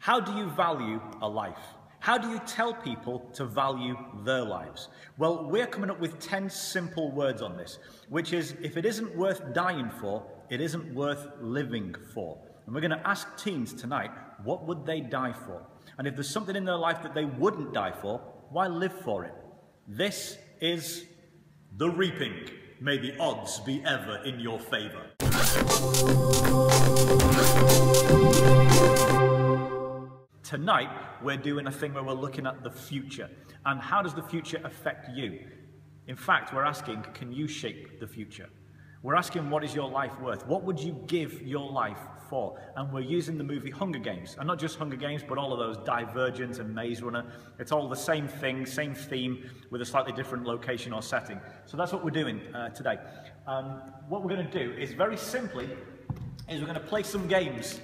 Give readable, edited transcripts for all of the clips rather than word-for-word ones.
How do you value a life? How do you tell people to value their lives? Well, we're coming up with 10 simple words on this, which is, if it isn't worth dying for, it isn't worth living for. And we're going to ask teens tonight, what would they die for? And if there's something in their life that they wouldn't die for, why live for it? This is The Reaping. May the odds be ever in your favour. Tonight, we're doing a thing where we're looking at the future. And how does the future affect you? In fact, we're asking, can you shape the future? We're asking, what is your life worth? What would you give your life for? And we're using the movie Hunger Games. And not just Hunger Games, but all of those, Divergent and Maze Runner. It's all the same thing, same theme, with a slightly different location or setting. So that's what we're doing today. What we're going to do is, very simply, is we're going to play some games.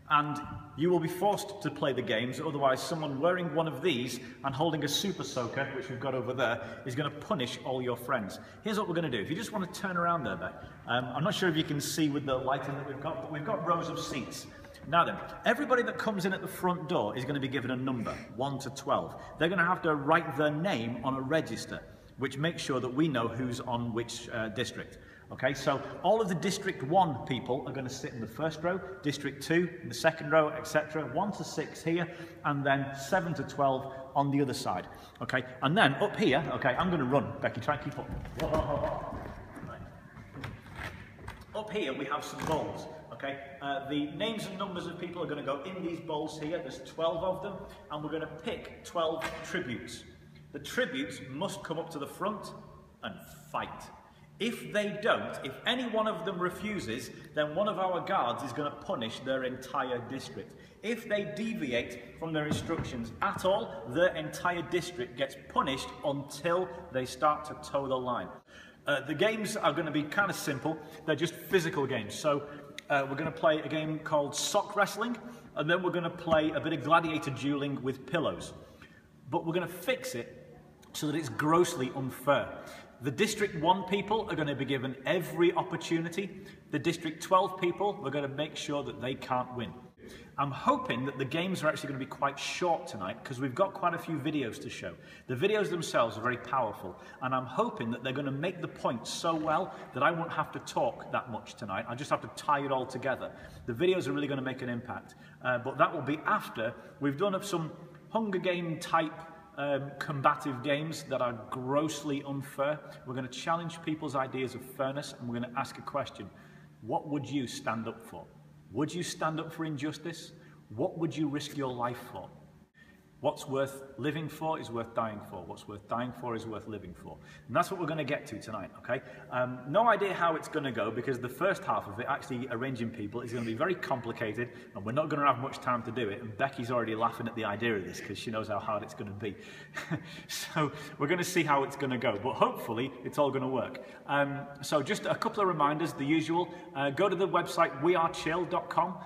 And you will be forced to play the games, otherwise someone wearing one of these and holding a super soaker, which we've got over there, is going to punish all your friends. Here's what we're going to do. If you just want to turn around there, I'm not sure if you can see with the lighting that we've got, but we've got rows of seats. Now then, everybody that comes in at the front door is going to be given a number, 1 to 12. They're going to have to write their name on a register, which makes sure that we know who's on which district. Okay, so all of the District 1 people are going to sit in the first row, District 2 in the second row, etc. 1 to 6 here, and then 7 to 12 on the other side. Okay, and then up here, okay, I'm going to run. Becky, try and keep up. Right. Up here we have some bowls. Okay, the names and numbers of people are going to go in these bowls here. There's 12 of them, and we're going to pick 12 tributes. The tributes must come up to the front and fight. If they don't, if any one of them refuses, then one of our guards is going to punish their entire district. If they deviate from their instructions at all, their entire district gets punished until they start to toe the line. The games are going to be kind of simple. They're just physical games. So we're going to play a game called sock wrestling, and then we're going to play a bit of gladiator dueling with pillows. But we're going to fix it so that it's grossly unfair. The District 1 people are going to be given every opportunity. The District 12 people are going to make sure that they can't win. I'm hoping that the games are actually going to be quite short tonight, because we've got quite a few videos to show. The videos themselves are very powerful, and I'm hoping that they're going to make the point so well that I won't have to talk that much tonight. I just have to tie it all together. The videos are really going to make an impact, but that will be after we've done some Hunger Game type combative games that are grossly unfair. We're going to challenge people's ideas of fairness, and we're going to ask a question. What would you stand up for? Would you stand up for injustice? What would you risk your life for? What's worth living for is worth dying for. What's worth dying for is worth living for. And that's what we're going to get to tonight, okay? No idea how it's going to go, because the first half of it, actually arranging people, is going to be very complicated, and we're not going to have much time to do it. And Becky's already laughing at the idea of this, because she knows how hard it's going to be. So we're going to see how it's going to go, but hopefully it's all going to work. So just a couple of reminders, the usual. Go to the website wearechill.com.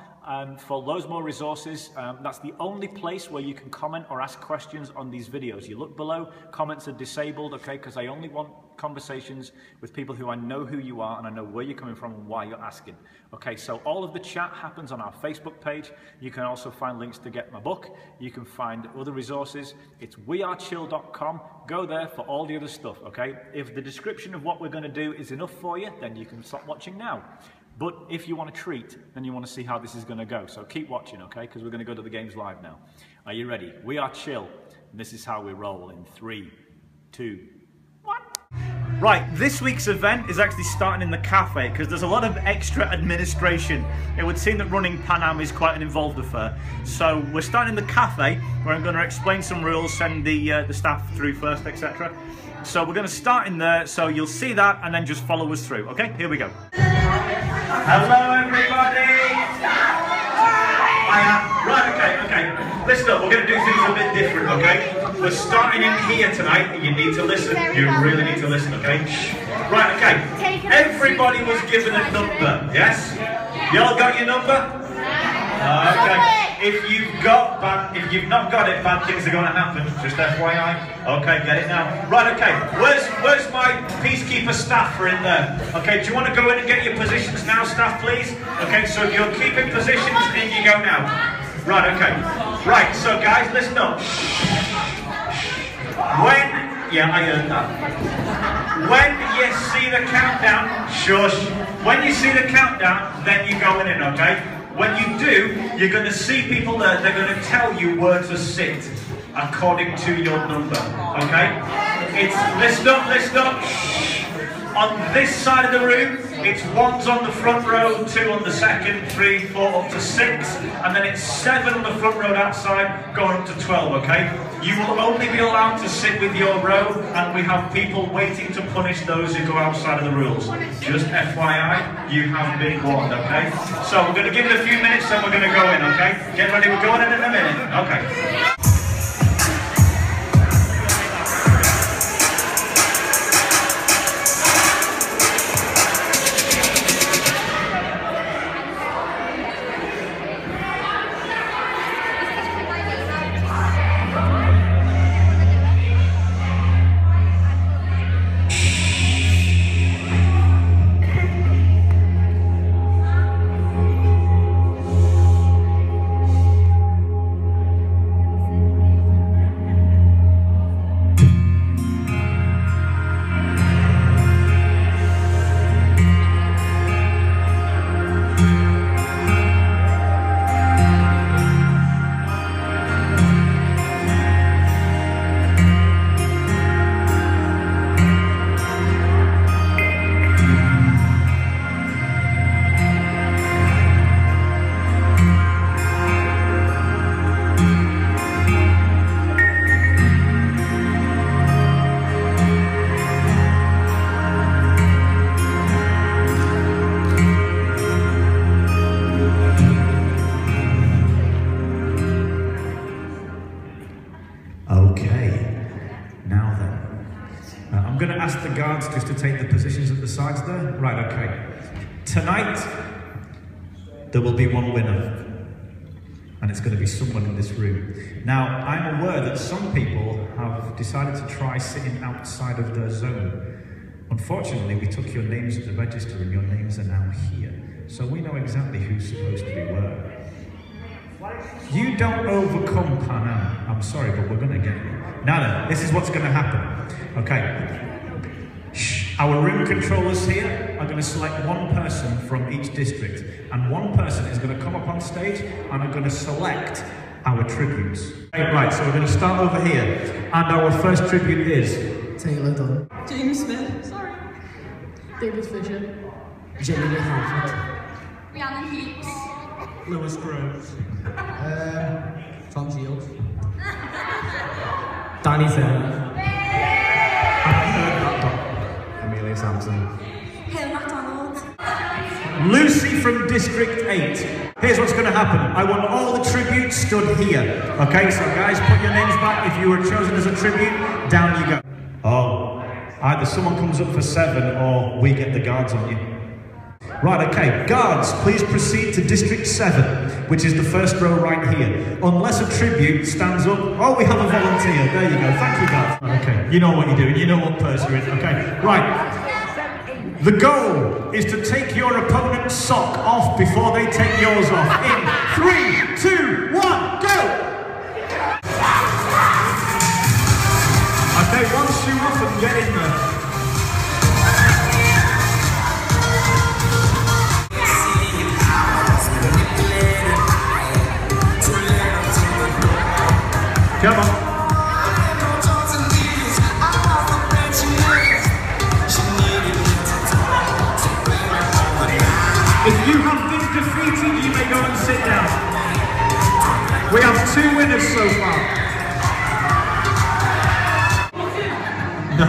For loads more resources. That's the only place where you can comment or ask questions on these videos. You look below, comments are disabled, okay, because I only want conversations with people who I know who you are and I know where you're coming from and why you're asking. Okay, so all of the chat happens on our Facebook page. You can also find links to get my book. You can find other resources. It's wearechill.com. Go there for all the other stuff, okay? If the description of what we're going to do is enough for you, then you can stop watching now. But if you want a treat, then you want to see how this is going to go. So keep watching, okay? Because we're going to go to the games live now. Are you ready? We are chill. And this is how we roll in 3, 2, 1. Right, this week's event is actually starting in the cafe, because there's a lot of extra administration. It would seem that running Pan Am is quite an involved affair. So we're starting in the cafe, where I'm going to explain some rules, send the staff through first, etc. So we're going to start in there, so you'll see that, and then just follow us through. Okay, here we go. Hello, everybody! Right, okay. Listen up, we're going to do things a bit different, okay? We're starting in here tonight, and you need to listen. You really need to listen, okay? Right, okay. Everybody was given a number, yes? You all got your number? Okay. If you've not got it, bad things are going to happen. Just FYI. Okay, get it now. Right, okay. Where's my peacekeeper staff for in there? Okay, do you want to go in and get your positions now, staff, please? Okay, so if you're keeping positions, in you go now. Right, okay. Right, so guys, listen up. Yeah, I heard that. When you see the countdown, shush. When you see the countdown, then you're going in, okay? When you do, you're going to see people there. They're going to tell you where to sit according to your number, okay? It's listen up. On this side of the room, it's 1's on the front row, 2 on the second, 3, 4, up to 6, and then it's 7 on the front row outside, going up to 12, okay? You will only be allowed to sit with your row, and we have people waiting to punish those who go outside of the rules. Just FYI, you have been warned, okay? So we're going to give it a few minutes and we're going to go in, okay? Get ready, we're going in a minute, okay? I'm going to ask the guards just to take the positions at the sides there. Right, okay. Tonight, there will be one winner. And it's going to be someone in this room. Now, I'm aware that some people have decided to try sitting outside of their zone. Unfortunately, we took your names at the register and your names are now here. So we know exactly who's supposed to be where. You don't overcome Pan Am. I'm sorry, but we're going to get you. Now then, this is what's going to happen. Okay. Our room controllers here are going to select one person from each district. And one person is going to come up on stage and are going to select our tributes. Right, so we're going to start over here. And our first tribute is... Taylor Dunn. James Smith. Sorry. David Fisher. Jamie Halford. Rhiannon Heaps. Lewis Groves. Tom Shields. Danny Turner. Amelia Sampson. Hale MacDonald. Lucy from District 8. Here's what's going to happen. I want all the tributes stood here. Okay, so guys, put your names back. If you were chosen as a tribute, down you go. Oh, either someone comes up for 7 or we get the guards on you. Right, okay, guards, please proceed to District 7, which is the first row right here. Unless a tribute stands up. Oh, we have a volunteer. There you go. Thank you, guards. Okay, you know what you're doing. You know what purse you're in. Okay, right. The goal is to take your opponent's sock off before they take yours off. In 3, 2, 1, go! Okay, one shoe off and get in there. Come on. If you have been defeated, you may go and sit down. We have 2 winners so far. No.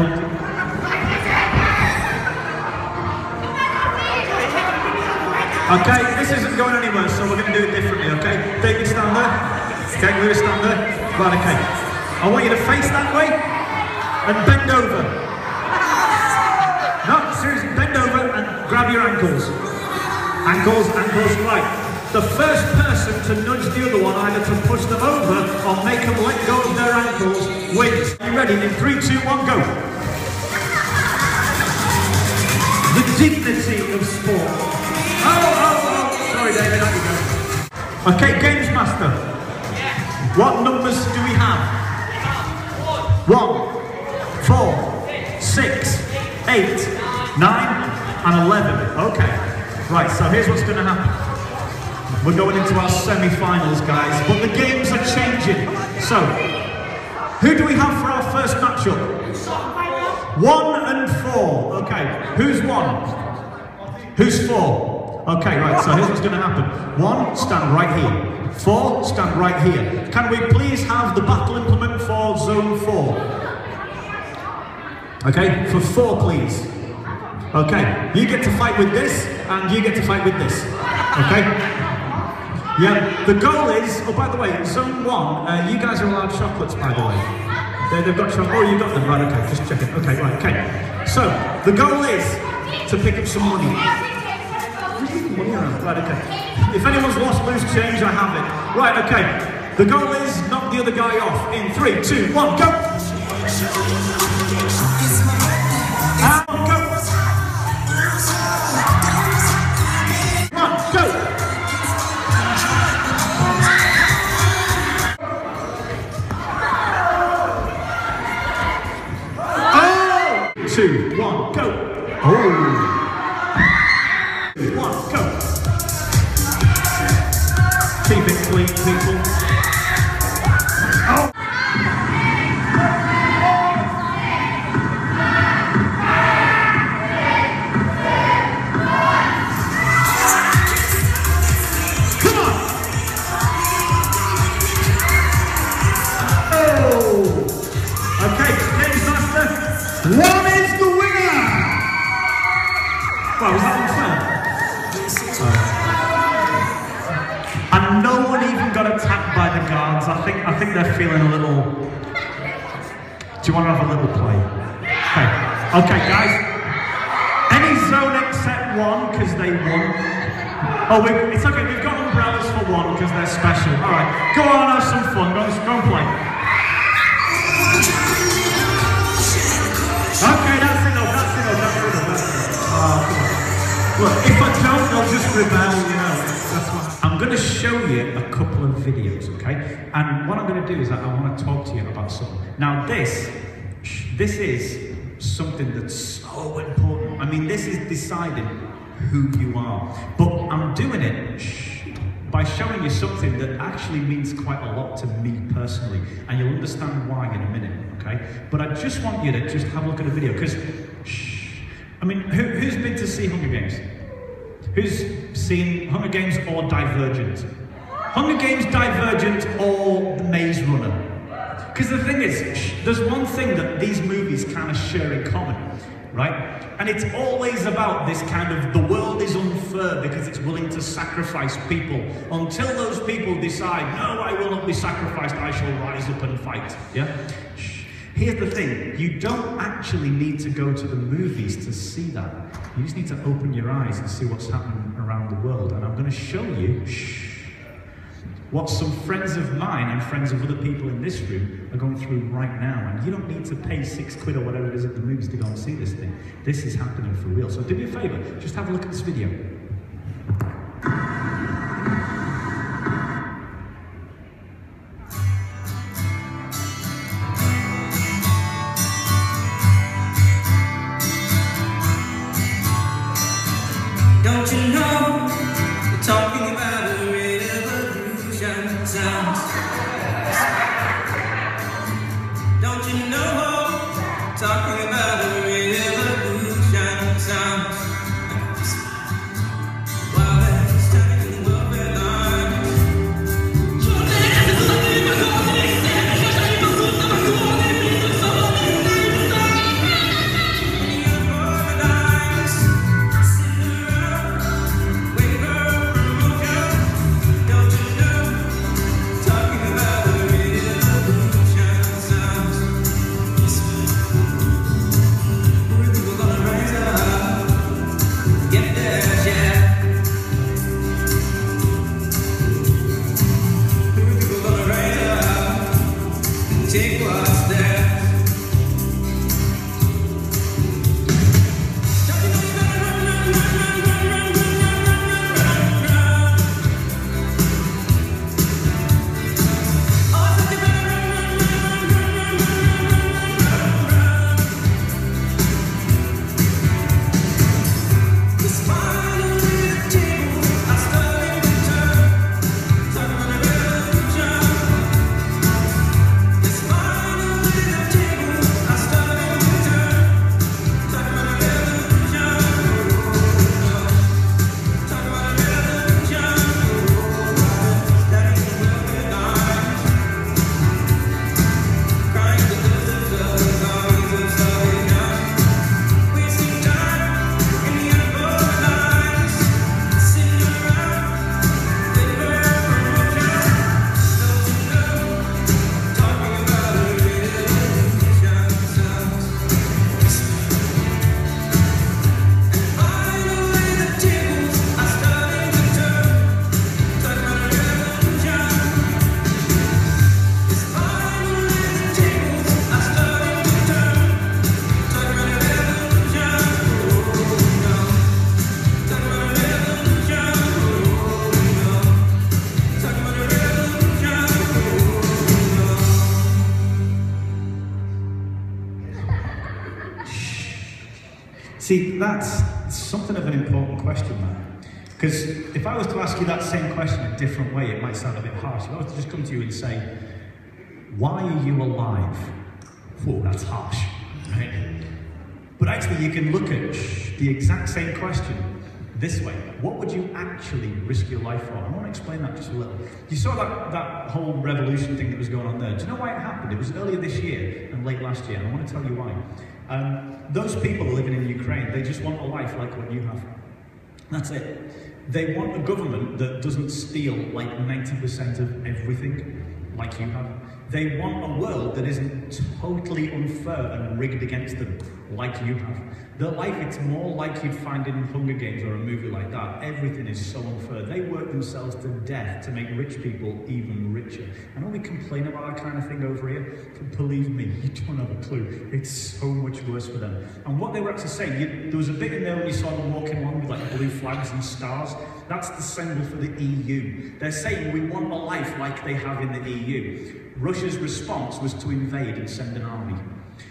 Okay, this isn't going anywhere, so we're going to do it differently, okay? David, stand there. Okay, Lewis, stand there. Right, okay. I want you to face that way and bend over. No, seriously, bend over and grab your ankles. Ankles, right. The first person to nudge the other one, either to push them over or make them let go of their ankles, wins. Are you ready? In 3, 2, 1, go. The dignity of sport. Oh, sorry David, there you go. Okay, Games Master. What numbers do we have? 1, 4, 6, 8, 9, and 11. Okay. Right, so here's what's going to happen. We're going into our semi-finals, guys, but the games are changing. So, who do we have for our first matchup? 1 and 4. Okay, who's 1? Who's 4? Okay, right, so here's what's going to happen. 1, stand right here. 4, stand right here. Can we please have the battle implement for zone 4? Okay, for 4, please. Okay, you get to fight with this, and you get to fight with this. Okay? Yeah, the goal is, oh, by the way, zone 1, you guys are allowed chocolates, by the way. They've got chocolate. Oh, you got them, right, okay, just checking. Okay, right, okay. So, the goal is to pick up some money. Right, okay. If anyone's lost loose change, I have it. Right, okay. The goal is knock the other guy off in 3, 2, 1, go! And go! 1, go! 2, 1, go! Oh! 1, go! Keep it clean, people. Oh! Come on! Oh! Okay, game's master. 1 is the winner! Wow, was that unfair? And no one even got attacked by the guards. I think they're feeling a little... Do you want to have a little play? Okay, okay guys. Any zone except 1 because they won. Oh, it's okay, we've got umbrellas for 1 because they're special. Alright, go on, have some fun, go and play. Okay, that's enough. Oh, come on. Look, if I don't, they'll just rebel, you know. That's what. I'm going to show you a couple of videos, okay? And what I'm going to do is I want to talk to you about something. Now, this is something that's so important. I mean, this is deciding who you are. But I'm doing it by showing you something that actually means quite a lot to me personally. And you'll understand why in a minute, okay? But I just want you to just have a look at the video, because, I mean, who's been to see Hunger Games? Who's seen Hunger Games or Divergent? Hunger Games, Divergent, or The Maze Runner? Because the thing is, there's one thing that these movies kind of share in common, right? And it's always about this kind of, the world is unfair because it's willing to sacrifice people until those people decide, no, I will not be sacrificed, I shall rise up and fight, yeah? Here's the thing, you don't actually need to go to the movies to see that. You just need to open your eyes and see what's happening around the world. And I'm going to show you what some friends of mine and friends of other people in this room are going through right now. And you don't need to pay £6 or whatever it is at the movies to go and see this thing. This is happening for real. So do me a favour, just have a look at this video. Don't you know, we're talking about a revolution sounds. Don't you know, talking about a revolution sounds. While they're standing welfare lines. Take what's there. All See, that's something of an important question, man. Because if I was to ask you that same question a different way, it might sound a bit harsh. If I was to just come to you and say, why are you alive? Whoa, that's harsh, right? But actually, you can look at the exact same question this way. What would you actually risk your life for? I want to explain that just a little. You saw that whole revolution thing that was going on there. Do you know why it happened? It was earlier this year and late last year, and I want to tell you why. Those people living in Ukraine, they just want a life like what you have. That's it. They want a government that doesn't steal like 90% of everything like you have. They want a world that isn't totally unfair and rigged against them like you have. Their life, it's more like you'd find in Hunger Games or a movie like that. Everything is so unfair. They work themselves to death to make rich people even richer. I know we complain about that kind of thing over here, but believe me, you don't have a clue. It's so much worse for them. And what they were actually saying, there was a bit in there when you saw them walking along with like blue flags and stars. That's the symbol for the EU. They're saying we want a life like they have in the EU. Russia's response was to invade and send an army.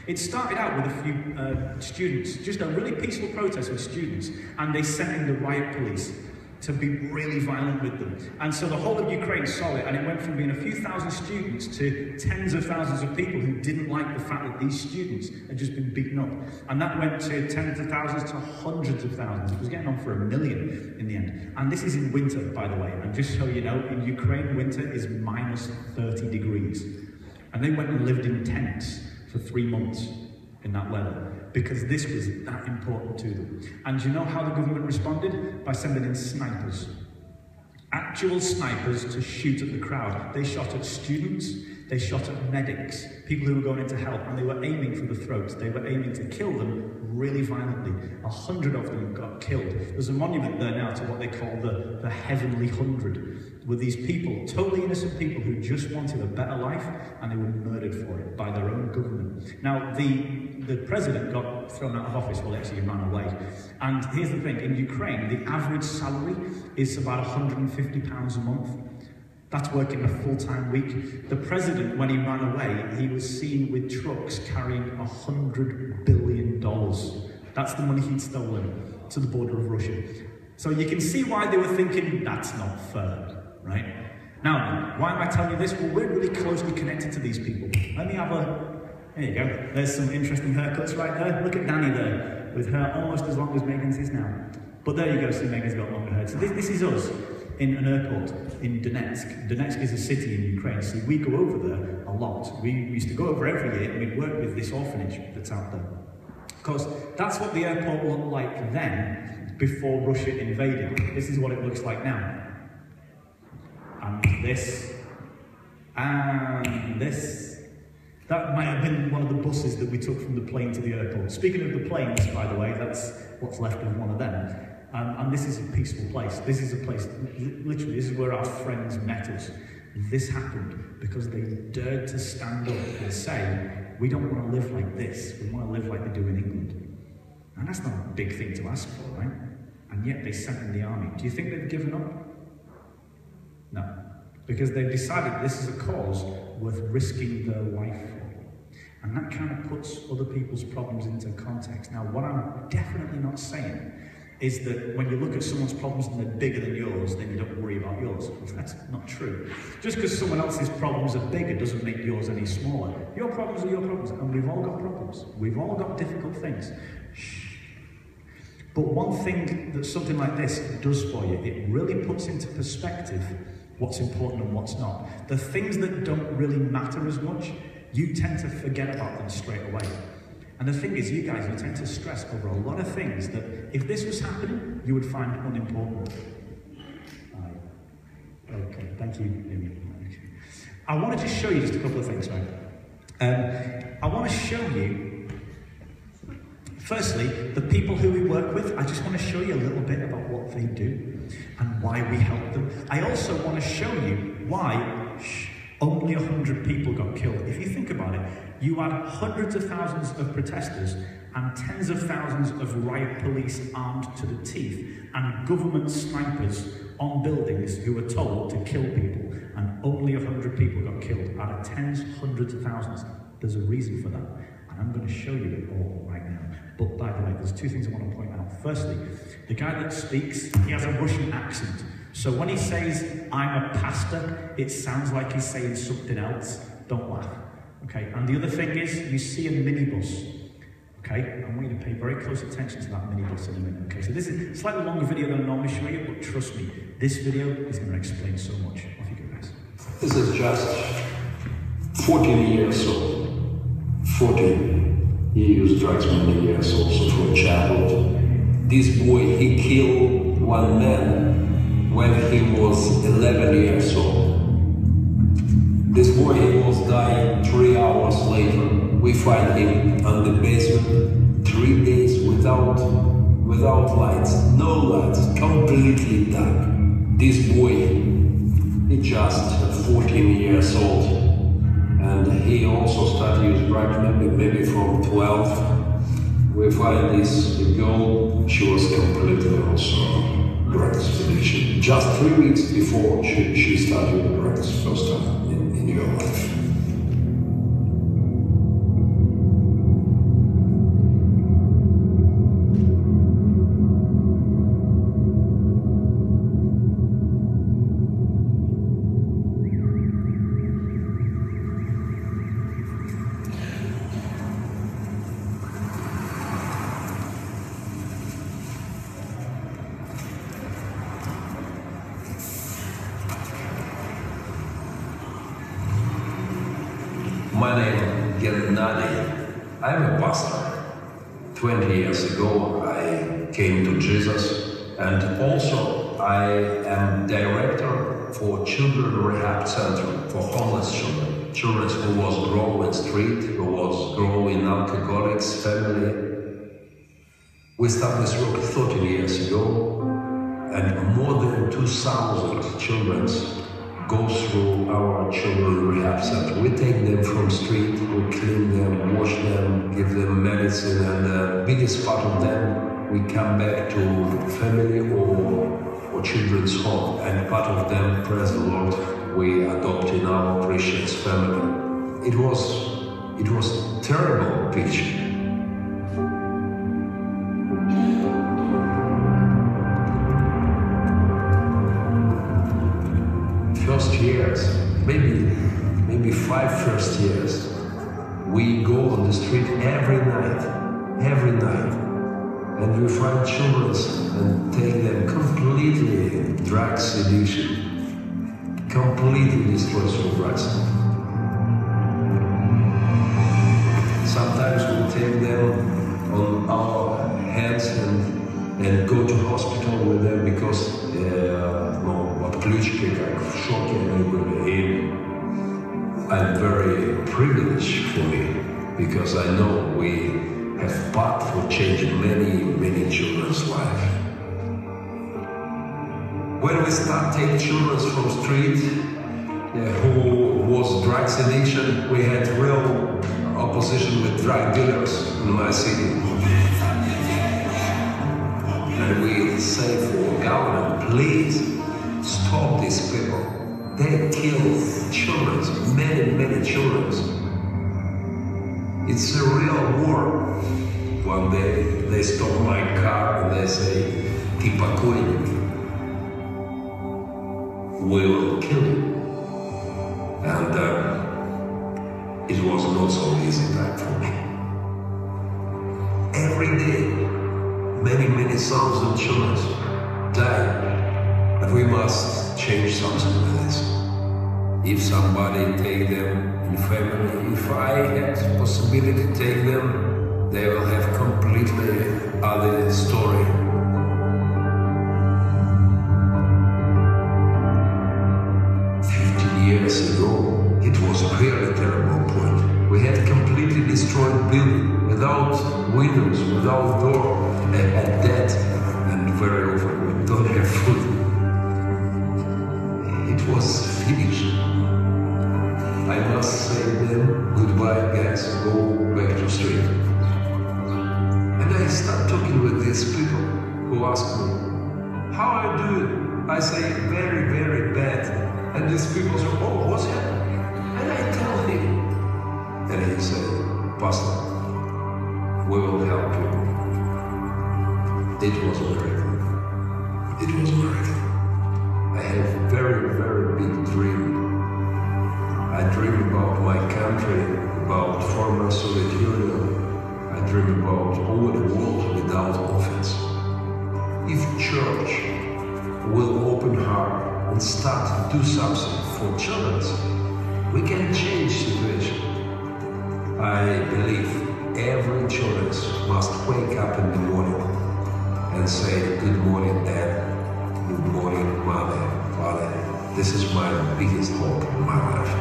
It started out with a few students, just a really peaceful protest with students, and they sent in the riot police to be really violent with them. And so the whole of Ukraine saw it, and it went from being a few thousand students to tens of thousands of people who didn't like the fact that these students had just been beaten up. And that went to tens of thousands to hundreds of thousands. It was getting on for 1 million in the end. And this is in winter, by the way. And just so you know, in Ukraine, winter is minus 30 degrees. And they went and lived in tents for 3 months in that weather, because this was that important to them. And do you know how the government responded? By sending in snipers. Actual snipers to shoot at the crowd. They shot at students, they shot at medics, people who were going in to help, and they were aiming for the throats. They were aiming to kill them really violently. 100 of them got killed. There's a monument there now to what they call the Heavenly 100, with these people, totally innocent people who just wanted a better life, and they were murdered for it by their own government. Now, the president got thrown out of office, well, actually he ran away. And here's the thing, in Ukraine, the average salary is about £150 a month. That's working a full-time week. The president, when he ran away, he was seen with trucks carrying $100 billion. That's the money he'd stolen to the border of Russia. So you can see why they were thinking, that's not fair, right? Now, why am I telling you this? Well, we're really closely connected to these people. Let me have there you go. There's some interesting haircuts right there. Look at Danny there, with hair almost as long as Megan's is now. But there you go, see Megan's got longer hair. So this is us in an airport in Donetsk. Donetsk is a city in Ukraine, so we go over there a lot. We used to go over every year, and we'd work with this orphanage that's out there. Because that's what the airport looked like then, before Russia invaded. This is what it looks like now. And this. And this. That might have been one of the buses that we took from the plane to the airport. Speaking of the planes, by the way, that's what's left of one of them. And this is a peaceful place. This is a place, literally, this is where our friends met us. This happened because they dared to stand up and say, we don't want to live like this. We want to live like they do in England. And that's not a big thing to ask for, right? And yet they sent in the army. Do you think they've given up? No. Because they've decided this is a cause worth risking their life for. And that kind of puts other people's problems into context. Now, what I'm definitely not saying is that when you look at someone's problems and they're bigger than yours, then you don't worry about yours. That's not true. Just because someone else's problems are bigger doesn't make yours any smaller. Your problems are your problems, and we've all got problems. We've all got difficult things. Shh. But one thing that something like this does for you, it really puts into perspective what's important and what's not. The things that don't really matter as much, you tend to forget about them straight away. And the thing is, you guys, you tend to stress over a lot of things that, if this was happening, you would find unimportant. Okay, thank you. I want to just show you just a couple of things, right? I want to show you, firstly, the people who we work with. I just want to show you a little bit about what they do and why we help them. I also want to show you why only 100 people got killed. If you think about it, you had hundreds of thousands of protesters and tens of thousands of riot police armed to the teeth and government snipers on buildings who were told to kill people, and only 100 people got killed out of tens, hundreds of thousands. There's a reason for that. And I'm going to show you it all right now. But by the way, there's two things I want to point out. Firstly, the guy that speaks, he has a Russian accent. So when he says, I'm a pastor, it sounds like he's saying something else. Don't laugh. Okay, and the other thing is, you see a minibus. Okay, I want you to pay very close attention to that minibus in a minute. Okay, so this is a slightly longer video than I normally show you, but trust me, this video is going to explain so much. Off you go, guys. This is just 14 years old. 14. He used drugs many years also from childhood. This boy, he killed one man when he was 11 years old. This boy, he was dying 3 hours later. We find him on the basement 3 days without lights, no lights, completely dark. This boy, he just 14 years old, and he also started using drugs maybe from 12. We find this girl, she was completely also drugs addiction. Just 3 weeks before she started using drugs first time in your life. My name is Gennady. I'm a pastor. 20 years ago I came to Jesus, and also I am director for children rehab center for homeless children. Children who was grown in street, who was grown in alcoholics family. We started this work 13 years ago, and more than 2,000 children go through our children rehab center. We take them from street, we clean them, wash them, give them medicine, and the biggest part of them, we come back to family or children's home, and part of them, praise the Lord, we adopt in our precious family. It was terrible picture. First years, maybe 5 first years, we go on the street every night, and we find children and take them completely drugs addiction, completely destroys from drugs. Sometimes we take them on our hands and go to hospital with them because I'm very privileged for me because I know we have part for changing many children's life. When we start taking children from street who was drugs addiction, we had real opposition with drug dealers in my city. And we say for government, please stop these people. They kill children, many children. It's a real war. One day they stop my car and they say, "Ты покойник. We will kill you." And it was not so easy time for me. Every day, many thousand children die. But we must change something with this. If somebody take them in family, if I had the possibility to take them, they will have completely other story. Years ago, it was a very terrible point. We had completely destroyed building, without windows, without door, and dead, and very often we don't have food. It was finished. I must say them, goodbye guys, go back to street. And I start talking with these people who ask me, how are you doing? I say, very bad. And these people say, oh, what's happening? And I tell him. And he said, Pastor, will help you. It was a miracle. It was a miracle. I have a very, very big dream. I dream about my country, about former Soviet Union. I dream about all the world without offense. If church will open heart and start to do something for children, we can change situation. I believe every child must wake up in the morning and say, good morning, Dad, good morning, Mother, Father. This is my biggest hope in my life.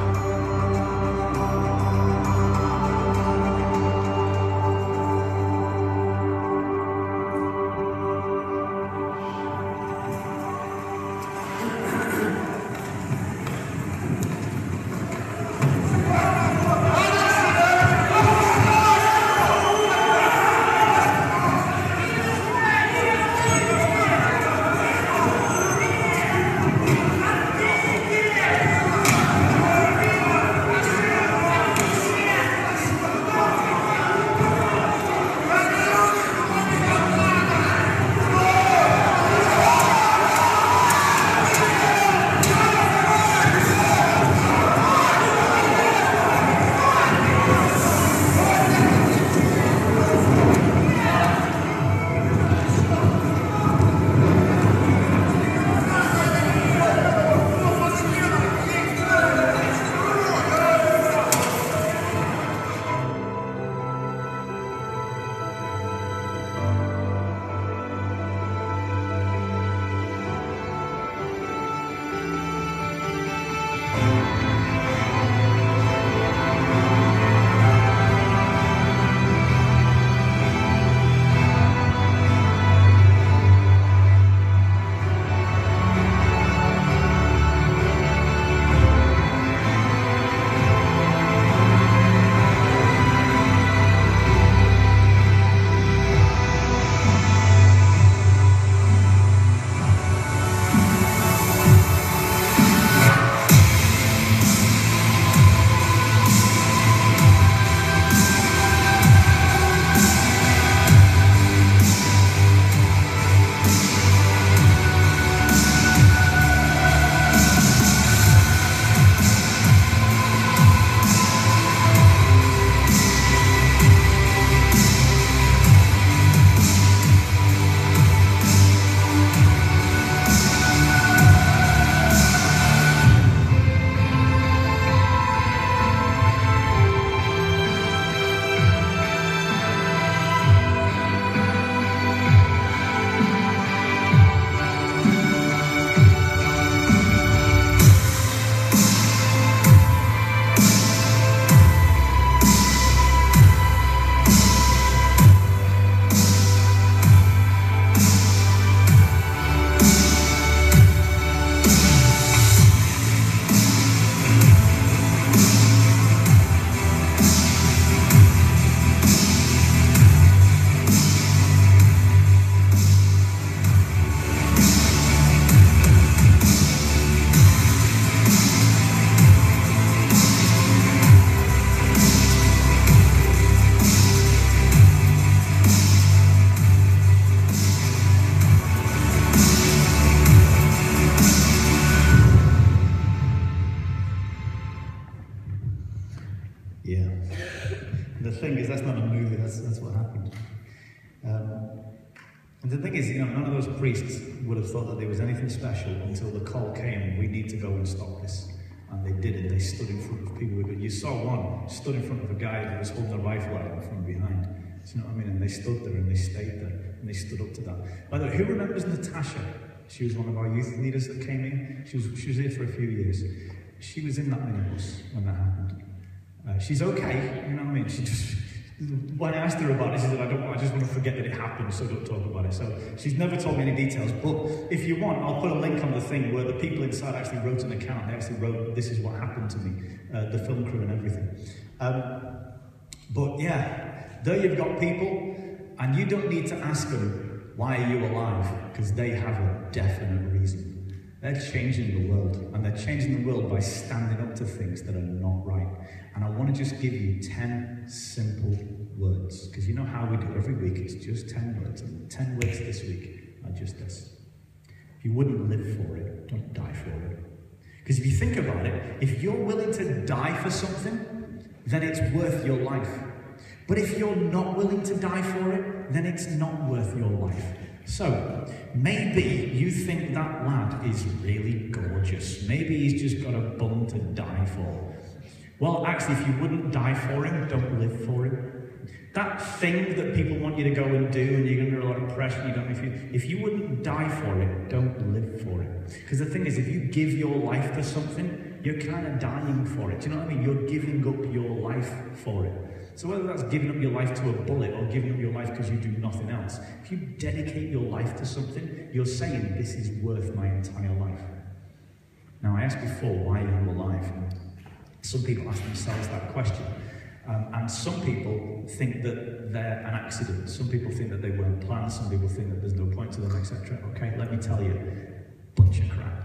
The thing is, that's not a movie, that's what happened. And the thing is, none of those priests would have thought that there was anything special until the call came, we need to go and stop this. And they did it. They stood in front of people. You saw one stood in front of a guy who was holding a rifle at him from behind. Do you know what I mean? And they stood there and they stayed there and they stood up to that. By the way, who remembers Natasha? She was one of our youth leaders that came in. She was here for a few years. She was in that minibus when that happened. She's okay, you know what I mean? She just, when I asked her about it, she said, I just want to forget that it happened, so don't talk about it. So she's never told me any details, but if you want, I'll put a link on the thing where the people inside actually wrote an account. They actually wrote, this is what happened to me, the film crew and everything. But yeah, there you've got people, and you don't need to ask them, why are you alive? Because they have a definite reason. They're changing the world, and they're changing the world by standing up to things that are not right. And I want to just give you 10 simple words, because you know how we do every week, it's just 10 words, and the 10 words this week are just this. If you wouldn't live for it, don't die for it. Because if you think about it, if you're willing to die for something, then it's worth your life. But if you're not willing to die for it, then it's not worth your life. So, maybe you think that lad is really gorgeous. Maybe he's just got a bum to die for. Well, actually, if you wouldn't die for him, don't live for him. That thing that people want you to go and do, and you're under a lot of pressure, if you wouldn't die for it, don't live for it. Because the thing is, if you give your life to something, you're kind of dying for it. Do you know what I mean? You're giving up your life for it. So whether that's giving up your life to a bullet or giving up your life because you do nothing else, if you dedicate your life to something, you're saying, this is worth my entire life. Now, I asked before, why are you alive? Some people ask themselves that question. And some people think that they're an accident. Some people think that they weren't planned. Some people think that there's no point to them, etc. Okay, let me tell you, bunch of crap.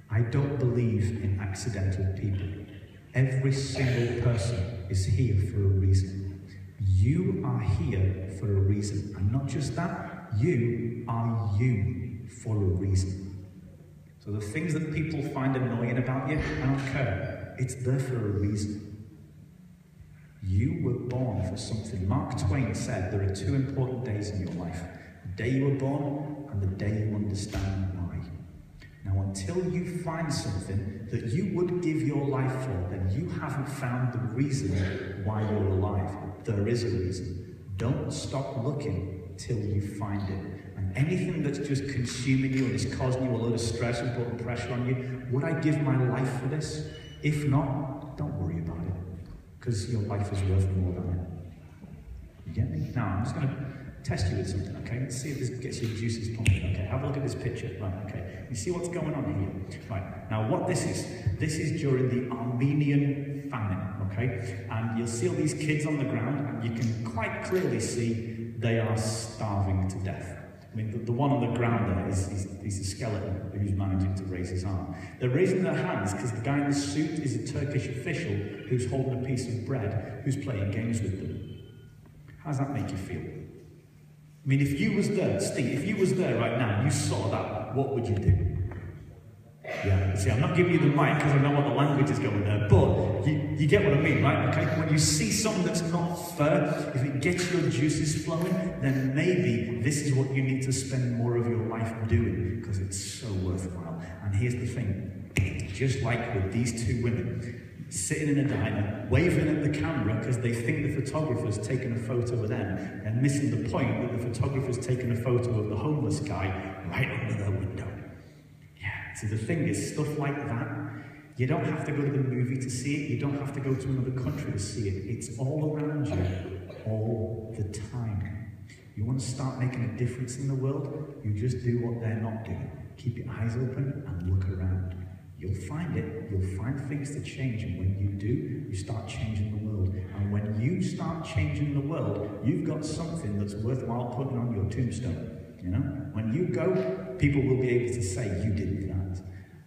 I don't believe in accidental people. Every single person is here for a reason. You are here for a reason. And not just that, you are you for a reason. So the things that people find annoying about you, I don't care. It's there for a reason. You were born for something. Mark Twain said there are 2 important days in your life. The day you were born and the day you understand why. Now, until you find something that you would give your life for, then you haven't found the reason why you're alive. There is a reason. Don't stop looking till you find it. And anything that's just consuming you and is causing you a lot of stress and putting pressure on you, would I give my life for this? If not, don't worry about it. Because your life is worth more than it. You get me? Now, I'm just going to test you with something, okay? Let's see if this gets your juices pumping, okay? Have a look at this picture, right, okay? You see what's going on here? Right, now what this is during the Armenian famine, okay? And you'll see all these kids on the ground, and you can quite clearly see they are starving to death. I mean, the one on the ground there is a skeleton who's managing to raise his arm. They're raising their hands because the guy in the suit is a Turkish official who's holding a piece of bread, who's playing games with them. How does that make you feel? I mean, if you was there, Steve, if you was there right now and you saw that, what would you do? Yeah, see, I'm not giving you the mic because I know what the language is going there, but you get what I mean, right? Okay, when you see something that's not fair, if it gets your juices flowing, then maybe this is what you need to spend more of your life doing, because it's so worthwhile. And here's the thing, just like with these 2 women, sitting in a diner, waving at the camera because they think the photographer's taken a photo of them, and missing the point that the photographer's taken a photo of the homeless guy right under their window. So the thing is, stuff like that, you don't have to go to the movie to see it, you don't have to go to another country to see it. It's all around you, all the time. You want to start making a difference in the world? You just do what they're not doing. Keep your eyes open and look around. You'll find it, you'll find things to change, and when you do, you start changing the world. And when you start changing the world, you've got something that's worthwhile putting on your tombstone. You know, when you go, people will be able to say you did that.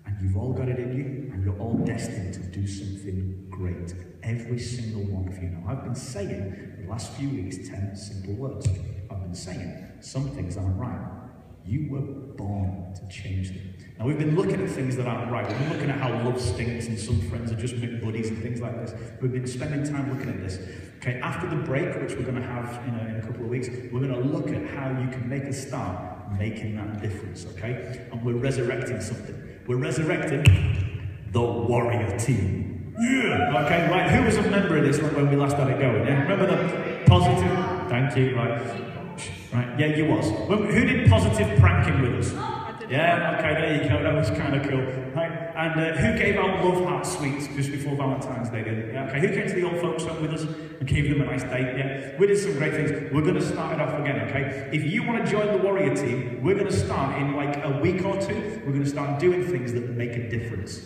And you've all got it in you, and you're all destined to do something great. Every single one of you. Now, I've been saying the last few weeks 10 simple words. I've been saying some things aren't right. You were born to change them. Now, we've been looking at things that aren't right. We've been looking at how love stinks and some friends are just McBuddies and things like this. We've been spending time looking at this. Okay, after the break, which we're going to have in a couple of weeks, we're going to look at how you can make a start making that difference, okay? And we're resurrecting something. We're resurrecting the warrior team. Yeah! Okay, right, who was a member of this when we last had it going? Yeah? Remember the positive? Thank you, right. Right, yeah, you was. Who did positive pranking with us? Yeah, okay, there you go, that was kind of cool. Right. And who gave out love heart sweets just before Valentine's Day? Yeah, okay, who came to the old folks home with us and gave them a nice date? Yeah, we did some great things. We're going to start it off again, okay? If you want to join the warrior team, we're going to start in like a week or 2. We're going to start doing things that make a difference.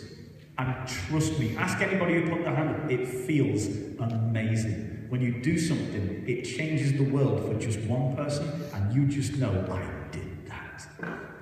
And trust me, ask anybody who put their hand up, it feels amazing. When you do something, it changes the world for just one person, and you just know, I did that.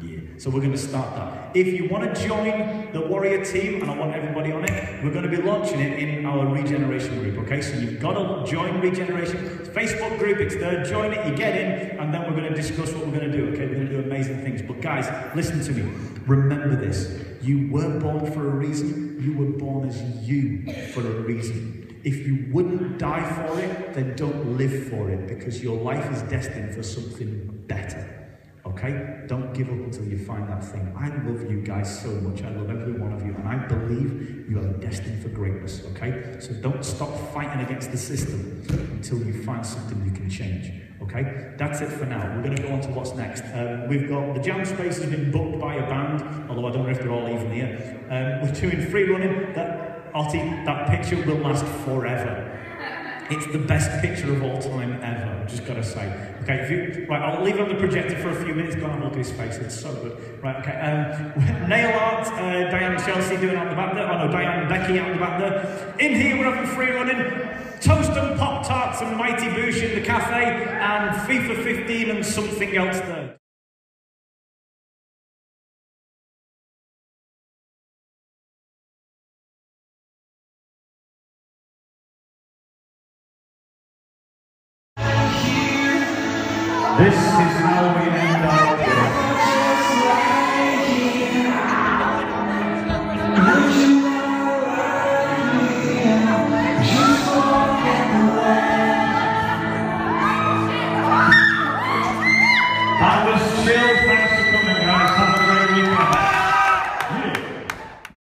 Yeah. So we're going to start that. If you want to join the Warrior team, and I want everybody on it, we're going to be launching it in our regeneration group, okay? So you've got to join regeneration. It's a Facebook group, it's there, join it, you get in, and then we're going to discuss what we're going to do, okay? We're going to do amazing things. But guys, listen to me. Remember this. You were born for a reason. You were born as you for a reason. If you wouldn't die for it, then don't live for it, because your life is destined for something better. Okay? Don't give up until you find that thing. I love you guys so much. I love every one of you, and I believe you are destined for greatness. Okay? So don't stop fighting against the system until you find something you can change. Okay? That's it for now. We're going to go on to what's next. We've got the jam space has been booked by a band, although I don't know if they're all even here. We're doing free running. That picture will last forever. It's the best picture of all time ever, I've just got to say. Okay, right, I'll leave it on the projector for a few minutes, go and have a look at his face, it's so good. Right, okay, nail art, Diane and Chelsea doing out the back there. Oh no, Diane and Becky out the back there. In here we're having free running, toast and Pop-Tarts and Mighty Boosh in the cafe, and FIFA 15 and something else there. This is how we end our